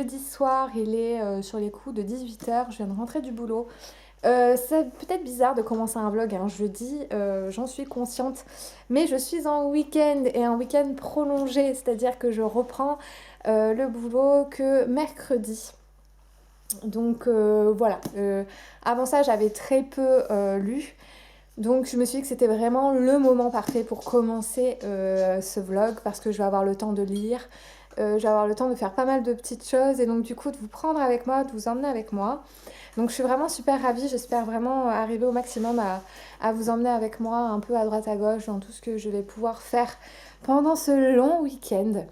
jeudi soir, il est sur les coups de 18 h. Je viens de rentrer du boulot. C'est peut-être bizarre de commencer un vlog un jeudi, j'en suis consciente, mais je suis en week-end et un week-end prolongé, c'est-à-dire que je reprends le boulot que mercredi. Donc voilà, avant ça j'avais très peu lu, donc je me suis dit que c'était vraiment le moment parfait pour commencer ce vlog parce que je vais avoir le temps de lire, je vais avoir le temps de faire pas mal de petites choses et donc du coup de vous prendre avec moi, de vous emmener avec moi. Donc je suis vraiment super ravie, j'espère vraiment arriver au maximum à vous emmener avec moi un peu à droite à gauche dans tout ce que je vais pouvoir faire pendant ce long week-end.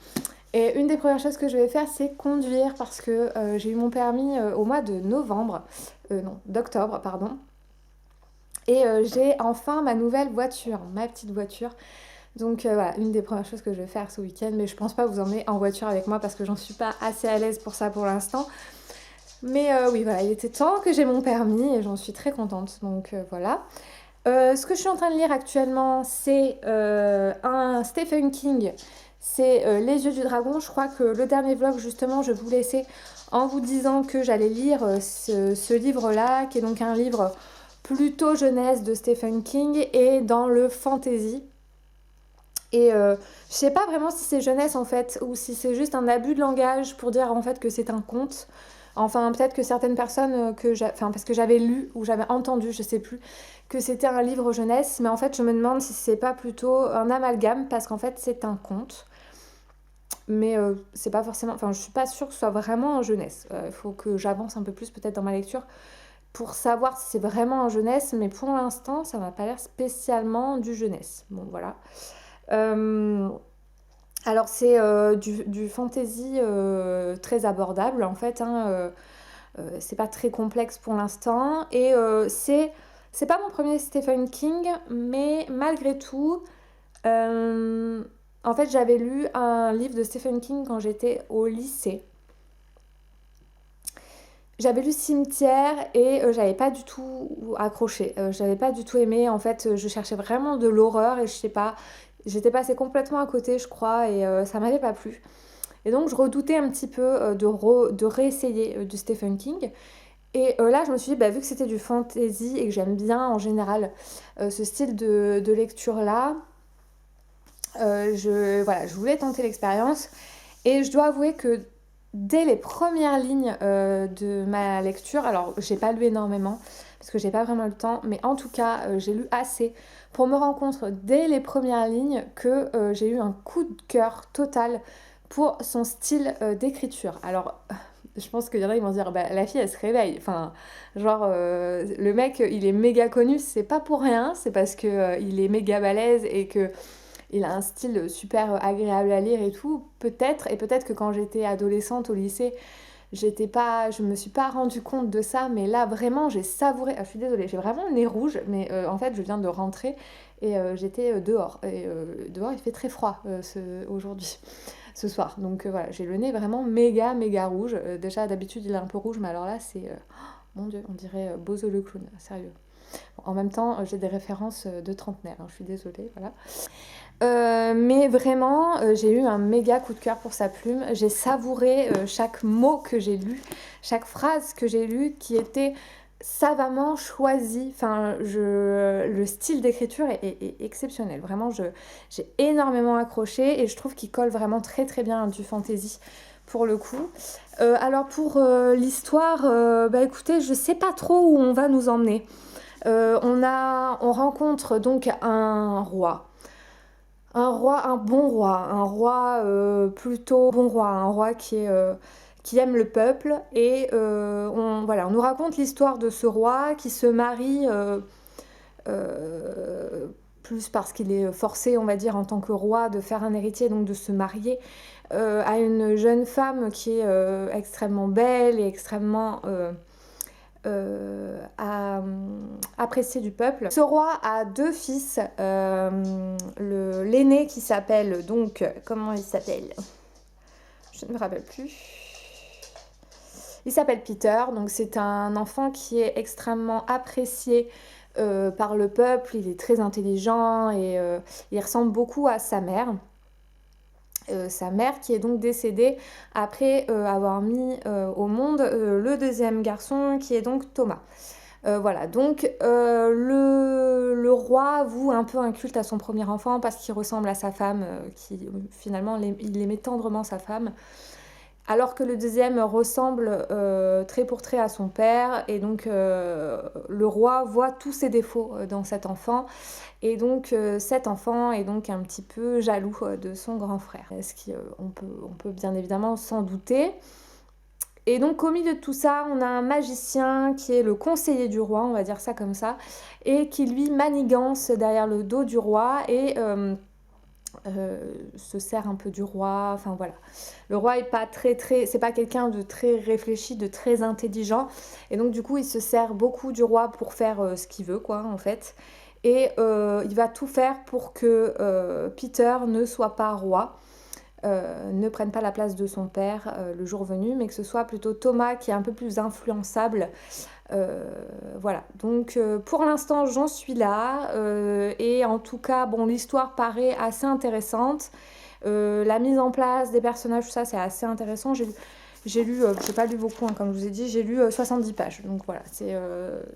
Et une des premières choses que je vais faire, c'est conduire parce que j'ai eu mon permis au mois de d'octobre, pardon. Et j'ai enfin ma nouvelle voiture, ma petite voiture. Donc voilà, une des premières choses que je vais faire ce week-end, mais je pense pas vous emmener en voiture avec moi parce que j'en suis pas assez à l'aise pour ça pour l'instant. Mais oui, voilà, il était temps que j'ai mon permis et j'en suis très contente. Donc voilà. Ce que je suis en train de lire actuellement, c'est un Stephen King. C'est Les Yeux du Dragon. Je crois que le dernier vlog, justement, je vous laissais en vous disant que j'allais lire ce livre-là, qui est donc un livre plutôt jeunesse de Stephen King et dans le fantasy. Et je sais pas vraiment si c'est jeunesse en fait, ou si c'est juste un abus de langage pour dire en fait que c'est un conte. Enfin, peut-être que certaines personnes parce que j'avais lu ou j'avais entendu, je sais plus, que c'était un livre jeunesse, mais en fait, je me demande si c'est pas plutôt un amalgame parce qu'en fait, c'est un conte. Mais c'est pas forcément, enfin, je suis pas sûre que ce soit vraiment en jeunesse. Il faut que j'avance un peu plus peut-être dans ma lecture pour savoir si c'est vraiment en jeunesse, mais pour l'instant, ça m'a pas l'air spécialement du jeunesse. Bon, voilà. Alors c'est du fantasy très abordable en fait, hein, c'est pas très complexe pour l'instant et c'est pas mon premier Stephen King, mais malgré tout, en fait j'avais lu un livre de Stephen King quand j'étais au lycée. J'avais lu Cimetière et j'avais pas du tout accroché, j'avais pas du tout aimé, en fait je cherchais vraiment de l'horreur et je sais pas, j'étais passée complètement à côté je crois et ça m'avait pas plu. Et donc je redoutais un petit peu de réessayer du Stephen King. Et là je me suis dit, bah, vu que c'était du fantasy et que j'aime bien en général ce style de lecture là, je voulais tenter l'expérience. Et je dois avouer que dès les premières lignes de ma lecture, alors j'ai pas lu énormément parce que j'ai pas vraiment le temps, mais en tout cas j'ai lu assez pour me rendre compte dès les premières lignes que j'ai eu un coup de cœur total pour son style d'écriture. Alors je pense qu'il y en a qui vont se dire bah, la fille elle se réveille, enfin genre le mec il est méga connu, c'est pas pour rien, c'est parce que il est méga balèze et que il a un style super agréable à lire et tout, peut-être, et peut-être que quand j'étais adolescente au lycée, je me suis pas rendu compte de ça, mais là vraiment j'ai savouré, je suis désolée, j'ai vraiment le nez rouge, mais en fait je viens de rentrer et j'étais dehors, et dehors il fait très froid aujourd'hui, ce soir, donc voilà, j'ai le nez vraiment méga méga rouge, déjà d'habitude il est un peu rouge, mais alors là c'est, mon dieu, on dirait Bozo le clown, sérieux. Bon, en même temps j'ai des références de trentenaire, hein, je suis désolée, voilà. Mais vraiment, j'ai eu un méga coup de cœur pour sa plume. J'ai savouré chaque mot que j'ai lu, chaque phrase que j'ai lue qui était savamment choisie. Enfin, le style d'écriture est exceptionnel. Vraiment, j'ai énormément accroché et je trouve qu'il colle vraiment très très bien à du fantasy pour le coup. Alors pour l'histoire, bah écoutez, je sais pas trop où on va nous emmener. On rencontre donc un roi. Un bon roi, un roi plutôt bon roi, un roi qui aime le peuple et on nous raconte l'histoire de ce roi qui se marie plus parce qu'il est forcé, on va dire, en tant que roi de faire un héritier, donc de se marier à une jeune femme qui est extrêmement belle et extrêmement apprécié du peuple. Ce roi a deux fils, l'aîné qui s'appelle donc, comment il s'appelle? Je ne me rappelle plus. Il s'appelle Peter, donc c'est un enfant qui est extrêmement apprécié par le peuple, il est très intelligent et il ressemble beaucoup à sa mère. sa mère qui est donc décédée après avoir mis au monde le deuxième garçon qui est donc Thomas. Voilà, donc le roi voue un peu un culte à son premier enfant parce qu'il ressemble à sa femme, qui finalement il aimait tendrement sa femme, alors que le deuxième ressemble trait pour trait à son père, et donc le roi voit tous ses défauts dans cet enfant, et donc cet enfant est donc un petit peu jaloux de son grand frère, ce qui on peut bien évidemment s'en douter. Et donc au milieu de tout ça, on a un magicien qui est le conseiller du roi, on va dire ça comme ça, et qui lui manigance derrière le dos du roi et se sert un peu du roi, enfin voilà. Le roi est pas c'est pas quelqu'un de très réfléchi, de très intelligent, et donc du coup il se sert beaucoup du roi pour faire ce qu'il veut, quoi, en fait. Et il va tout faire pour que Peter ne soit pas roi. Ne prenne pas la place de son père le jour venu, mais que ce soit plutôt Thomas qui est un peu plus influençable. Voilà, donc pour l'instant j'en suis là, et en tout cas, bon, l'histoire paraît assez intéressante. La mise en place des personnages, tout ça, c'est assez intéressant. J'ai lu, j'ai pas lu beaucoup, hein, comme je vous ai dit, j'ai lu 70 pages. Donc voilà,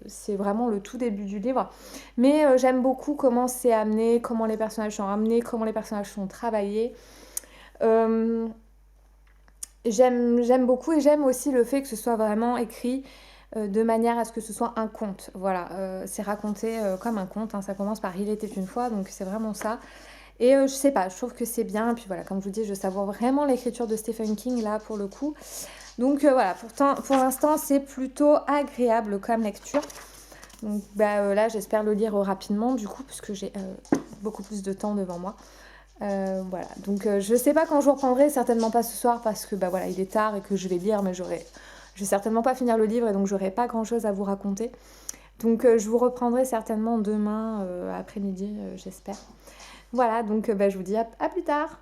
c'est vraiment le tout début du livre. Mais j'aime beaucoup comment c'est amené, comment les personnages sont amenés, comment les personnages sont travaillés. J'aime beaucoup, et j'aime aussi le fait que ce soit vraiment écrit de manière à ce que ce soit un conte. Voilà, c'est raconté comme un conte, hein. Ça commence par Il était une fois, donc c'est vraiment ça. Et je sais pas, je trouve que c'est bien. Et puis voilà, comme je vous dis, je savoure vraiment l'écriture de Stephen King là pour le coup. Donc voilà, pour l'instant c'est plutôt agréable comme lecture. Donc là j'espère le lire rapidement du coup, puisque j'ai beaucoup plus de temps devant moi. Voilà, donc je sais pas quand je vous reprendrai, certainement pas ce soir parce que voilà, il est tard et que je vais lire, mais je vais certainement pas finir le livre, et donc j'aurai pas grand chose à vous raconter. Donc je vous reprendrai certainement demain après-midi, j'espère. Voilà, donc je vous dis à plus tard.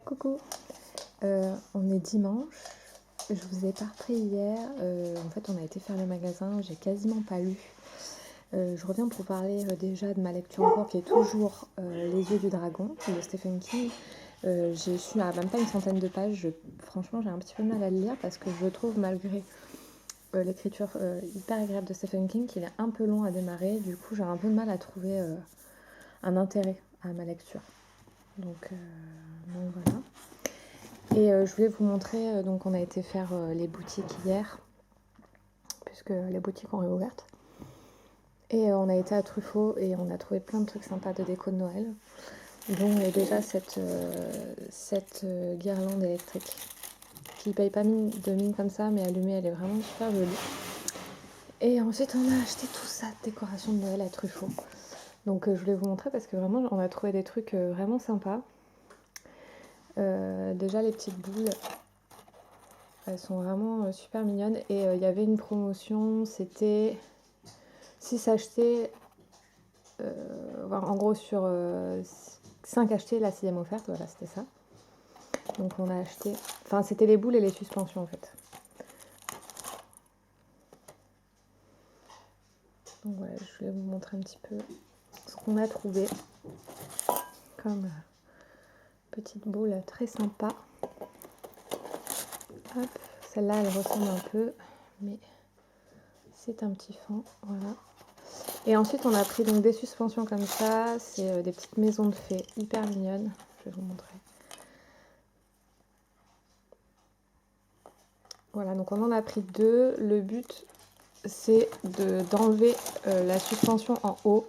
Coucou, on est dimanche, je vous ai pas repris hier, en fait on a été faire le magasin, j'ai quasiment pas lu. Je reviens pour parler déjà de ma lecture en cours qui est toujours Les yeux du dragon de Stephen King. Je suis à même pas une centaine de pages, franchement j'ai un petit peu de mal à le lire parce que je trouve, malgré l'écriture hyper agréable de Stephen King, qu'il est un peu long à démarrer, du coup j'ai un peu de mal à trouver un intérêt à ma lecture. Donc voilà. Et je voulais vous montrer, donc on a été faire les boutiques hier, puisque les boutiques ont réouvertes. Et on a été à Truffaut et on a trouvé plein de trucs sympas de déco de Noël. Dont déjà cette guirlande électrique, qui paye pas de mine comme ça, mais allumée, elle est vraiment super jolie. Et ensuite on a acheté tout ça de décoration de Noël à Truffaut. Donc je voulais vous montrer parce que vraiment on a trouvé des trucs vraiment sympas. Déjà les petites boules, elles sont vraiment super mignonnes, et il y avait une promotion, c'était 6 achetés, en gros sur 5 achetés, la 6e offerte, voilà, c'était ça. Donc on a acheté, enfin c'était les boules et les suspensions en fait. Donc voilà, je voulais vous montrer un petit peu ce qu'on a trouvé. comme petite boule très sympa. Hop, celle-là elle ressemble un peu, mais c'est un petit fond, voilà. Et ensuite on a pris donc des suspensions comme ça, c'est des petites maisons de fées hyper mignonnes, je vais vous montrer. Voilà, donc on en a pris 2, le but c'est d'enlever la suspension en haut,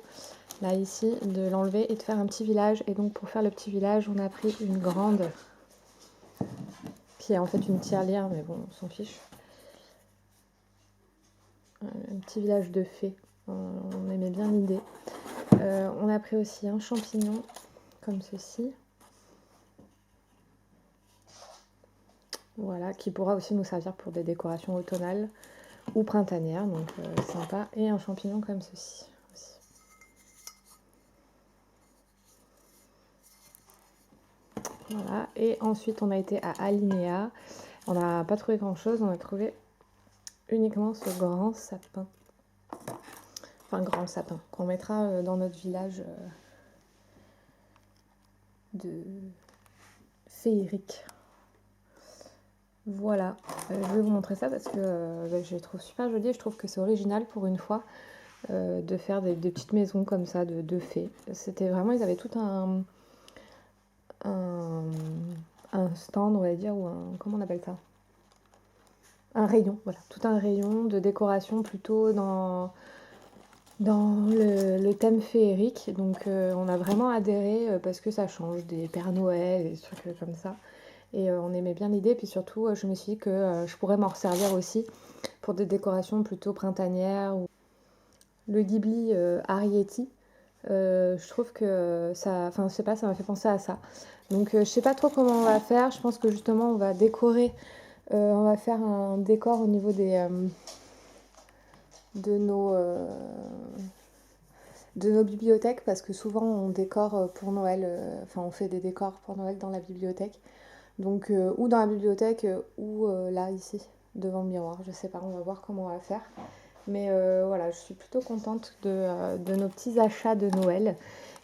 là ici, de l'enlever et de faire un petit village. Et donc pour faire le petit village, on a pris une grande, qui est en fait une tirelire, mais bon, on s'en fiche. Un petit village de fées, on aimait bien l'idée. On a pris aussi un champignon, comme ceci. Voilà, qui pourra aussi nous servir pour des décorations automnales ou printanières, donc sympa. Et un champignon comme ceci aussi. Voilà, et ensuite on a été à Alinéa. On n'a pas trouvé grand chose, on a trouvé uniquement ce grand sapin. Enfin, grand sapin, qu'on mettra dans notre village de féerique. Voilà, je vais vous montrer ça parce que je les trouve super jolies et je trouve que c'est original pour une fois de faire des petites maisons comme ça de fées. C'était vraiment, ils avaient tout un stand, on va dire, ou comment on appelle ça? Un rayon, voilà, tout un rayon de décoration plutôt dans le thème féerique. Donc on a vraiment adhéré parce que ça change des Pères Noël et des trucs comme ça. Et on aimait bien l'idée, puis surtout je me suis dit que je pourrais m'en resservir aussi pour des décorations plutôt printanières. Le Ghibli Arrietty, je trouve que ça, enfin je sais pas, ça m'a fait penser à ça. Donc je sais pas trop comment on va faire, je pense que justement on va décorer, on va faire un décor au niveau de nos bibliothèques, parce que souvent on décore pour Noël, enfin on fait des décors pour Noël dans la bibliothèque. Donc, ou dans la bibliothèque, ou là, ici, devant le miroir. Je sais pas, on va voir comment on va faire. Mais voilà, je suis plutôt contente de nos petits achats de Noël.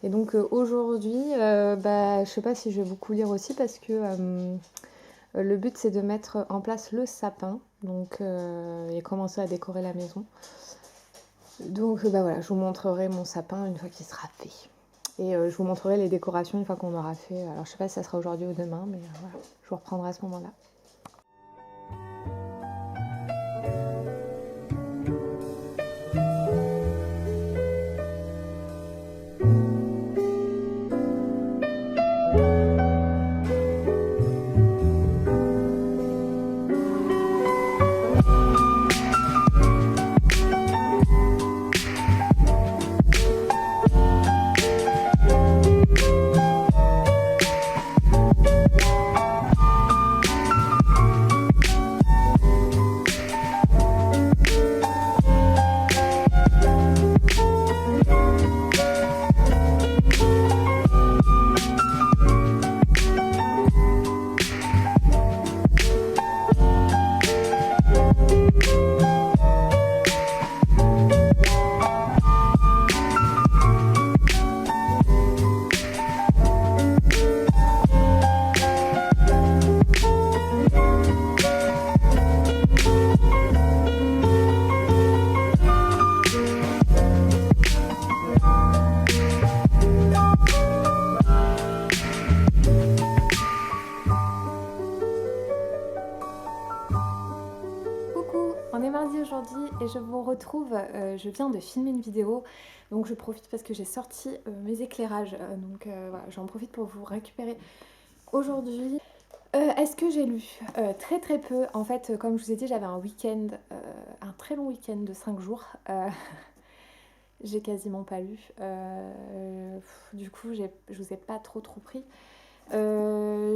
Et donc aujourd'hui, je sais pas si je vais beaucoup lire aussi parce que le but c'est de mettre en place le sapin. Donc, et commencer à décorer la maison. Donc voilà, je vous montrerai mon sapin une fois qu'il sera fait. Et je vous montrerai les décorations une fois qu'on aura fait. Alors je sais pas si ça sera aujourd'hui ou demain, mais voilà, je vous reprendrai à ce moment-là. On est mardi aujourd'hui et je vous retrouve, je viens de filmer une vidéo, donc je profite parce que j'ai sorti mes éclairages, voilà, j'en profite pour vous récupérer aujourd'hui. Est-ce que j'ai lu? Très très peu, en fait comme je vous ai dit j'avais un week-end, un très long week-end de 5 jours, j'ai quasiment pas lu, du coup je vous ai pas trop pris.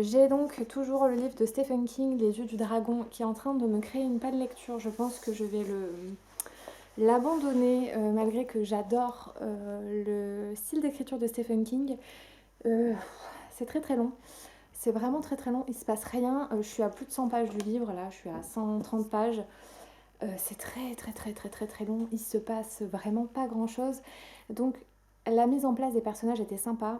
J'ai donc toujours le livre de Stephen King, Les Yeux du Dragon, qui est en train de me créer une panne lecture. Je pense que je vais l'abandonner, malgré que j'adore le style d'écriture de Stephen King. C'est très très long. C'est vraiment très très long, il se passe rien. Je suis à plus de 100 pages du livre, là je suis à 130 pages. C'est très très très très très très long, il se passe vraiment pas grand chose. Donc la mise en place des personnages était sympa.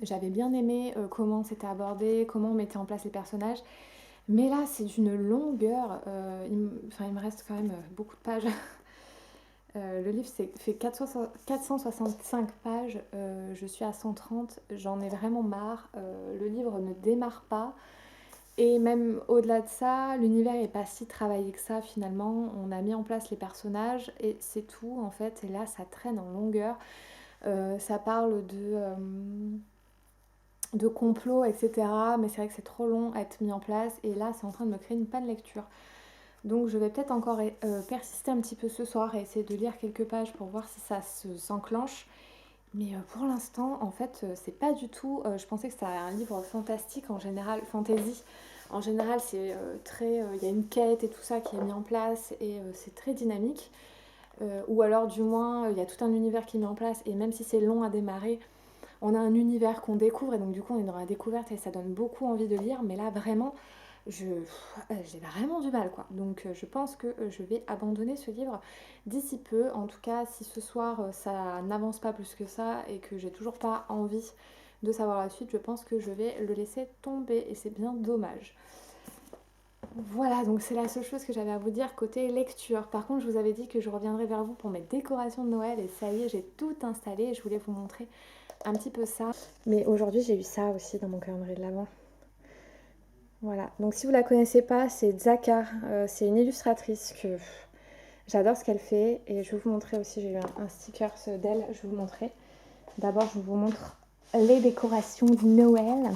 J'avais bien aimé comment c'était abordé, comment on mettait en place les personnages. Mais là, c'est d'une longueur. Enfin, il me reste quand même beaucoup de pages. Le livre fait 465 pages. Je suis à 130. J'en ai vraiment marre. Le livre ne démarre pas. Et même au-delà de ça, l'univers n'est pas si travaillé que ça finalement. On a mis en place les personnages et c'est tout en fait. Et là, ça traîne en longueur. Ça parle de complot, etc. Mais c'est vrai que c'est trop long à être mis en place. Et là, c'est en train de me créer une panne lecture. Donc je vais peut-être encore persister un petit peu ce soir et essayer de lire quelques pages pour voir si ça s'enclenche. Mais pour l'instant, en fait, c'est pas du tout. Je pensais que c'était un livre fantastique en général, fantasy. En général, c'est très. Il y a une quête et tout ça qui est mis en place et c'est très dynamique. Ou alors, du moins, il y a tout un univers qui est mis en place et même si c'est long à démarrer, on a un univers qu'on découvre et donc du coup, on est dans la découverte et ça donne beaucoup envie de lire. Mais là, vraiment, j'ai vraiment du mal quoi. Donc je pense que je vais abandonner ce livre d'ici peu. En tout cas, si ce soir ça n'avance pas plus que ça et que j'ai toujours pas envie de savoir la suite, je pense que je vais le laisser tomber et c'est bien dommage. Voilà, donc c'est la seule chose que j'avais à vous dire côté lecture. Par contre, je vous avais dit que je reviendrai vers vous pour mes décorations de Noël et ça y est, j'ai tout installé et je voulais vous montrer un petit peu ça. Mais aujourd'hui, j'ai eu ça aussi dans mon calendrier de l'Avent. Voilà, donc si vous la connaissez pas, c'est Zaka, c'est une illustratrice que j'adore ce qu'elle fait et je vais vous montrer aussi, j'ai eu un sticker d'elle, je vais vous montrer. D'abord, je vous montre les décorations de Noël.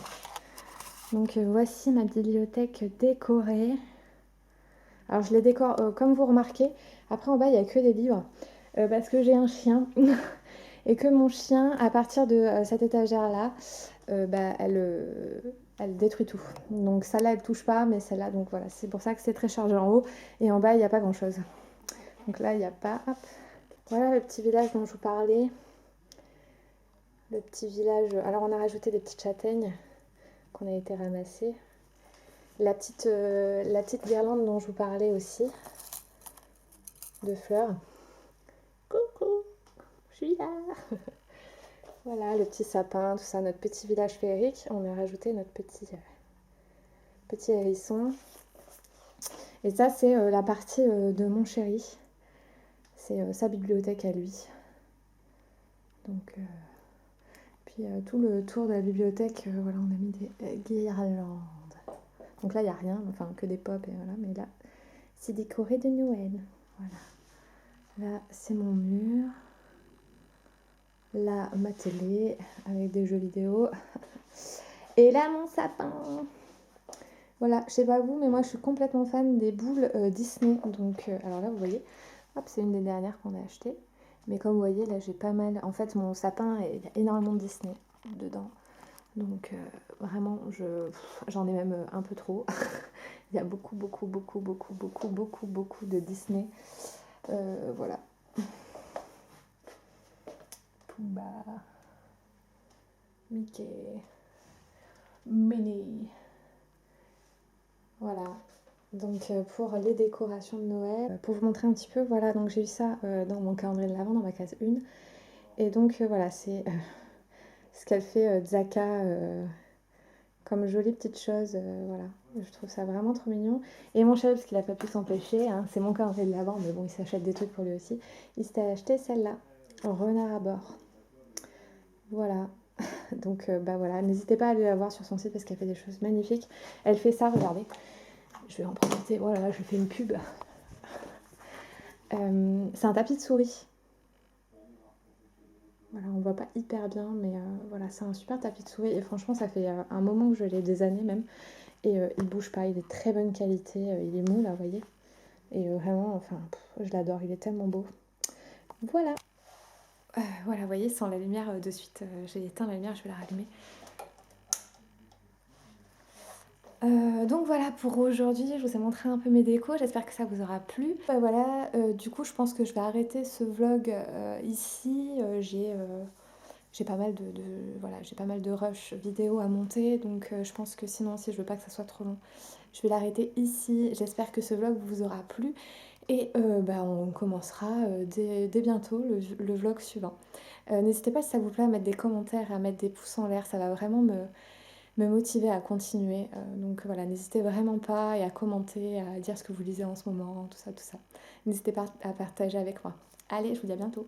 Donc voici ma bibliothèque décorée. Alors je les décore comme vous remarquez. Après en bas, il n'y a que des livres parce que j'ai un chien et que mon chien, à partir de cette étagère-là, elle détruit tout. Donc celle-là, elle touche pas, mais celle-là, donc voilà, c'est pour ça que c'est très chargé en haut. Et en bas, il n'y a pas grand-chose. Donc là, il n'y a pas... Hop. Voilà le petit village dont je vous parlais. Le petit village... Alors, on a rajouté des petites châtaignes qu'on a été ramasser. La petite guirlande dont je vous parlais aussi. De fleurs. Coucou, je suis là. Voilà, le petit sapin, tout ça, notre petit village féerique. On a rajouté notre petit hérisson. Et ça, c'est la partie de mon chéri. C'est sa bibliothèque à lui. Donc, puis tout le tour de la bibliothèque, voilà, on a mis des guirlandes. Donc là, il n'y a rien, enfin que des pop et voilà. Mais là, c'est décoré de Noël. Voilà. Là, c'est mon mur. Là, ma télé avec des jeux vidéo. Et là, mon sapin. Voilà, je sais pas vous, mais moi, je suis complètement fan des boules Disney. Donc, alors là, vous voyez, hop, c'est une des dernières qu'on a achetées. Mais comme vous voyez, là, j'ai pas mal... En fait, mon sapin, il y a énormément de Disney dedans. Donc, vraiment, j'en ai même un peu trop. Il y a beaucoup de Disney. Voilà. Pumba. Mickey. Minnie. Voilà. Donc pour les décorations de Noël, pour vous montrer un petit peu, voilà, donc j'ai eu ça dans mon calendrier de l'Avent, dans ma case 1. Et donc voilà, c'est ce qu'elle fait Zaka comme jolie petite chose, voilà. Je trouve ça vraiment trop mignon. Et mon chéri, parce qu'il a pas pu s'empêcher, hein, c'est mon calendrier de l'Avent, mais bon, il s'achète des trucs pour lui aussi. Il s'était acheté celle-là, renard à bord. Voilà. Donc bah voilà, n'hésitez pas à aller la voir sur son site parce qu'elle fait des choses magnifiques. Elle fait ça, regardez. Je vais en profiter, voilà, je fais une pub. C'est un tapis de souris. Voilà, on voit pas hyper bien, mais voilà, c'est un super tapis de souris. Et franchement, ça fait un moment que je l'ai, des années même. Et il bouge pas, il est de très bonne qualité. Il est mou là, vous voyez. Et vraiment, enfin, je l'adore, il est tellement beau. Voilà. Voilà, vous voyez, sans la lumière de suite, j'ai éteint la lumière, je vais la rallumer. Donc voilà pour aujourd'hui, je vous ai montré un peu mes décos, j'espère que ça vous aura plu. Voilà, du coup je pense que je vais arrêter ce vlog ici. J'ai pas mal voilà, j'ai pas mal de rush vidéo à monter, donc je pense que sinon si je veux pas que ça soit trop long, je vais l'arrêter ici. J'espère que ce vlog vous aura plu Et bah, on commencera dès bientôt le vlog suivant. N'hésitez pas si ça vous plaît à mettre des commentaires, à mettre des pouces en l'air, ça va vraiment me motiver à continuer. Donc voilà, n'hésitez vraiment pas et à commenter, à dire ce que vous lisez en ce moment, tout ça, tout ça. N'hésitez pas à partager avec moi. Allez, je vous dis à bientôt.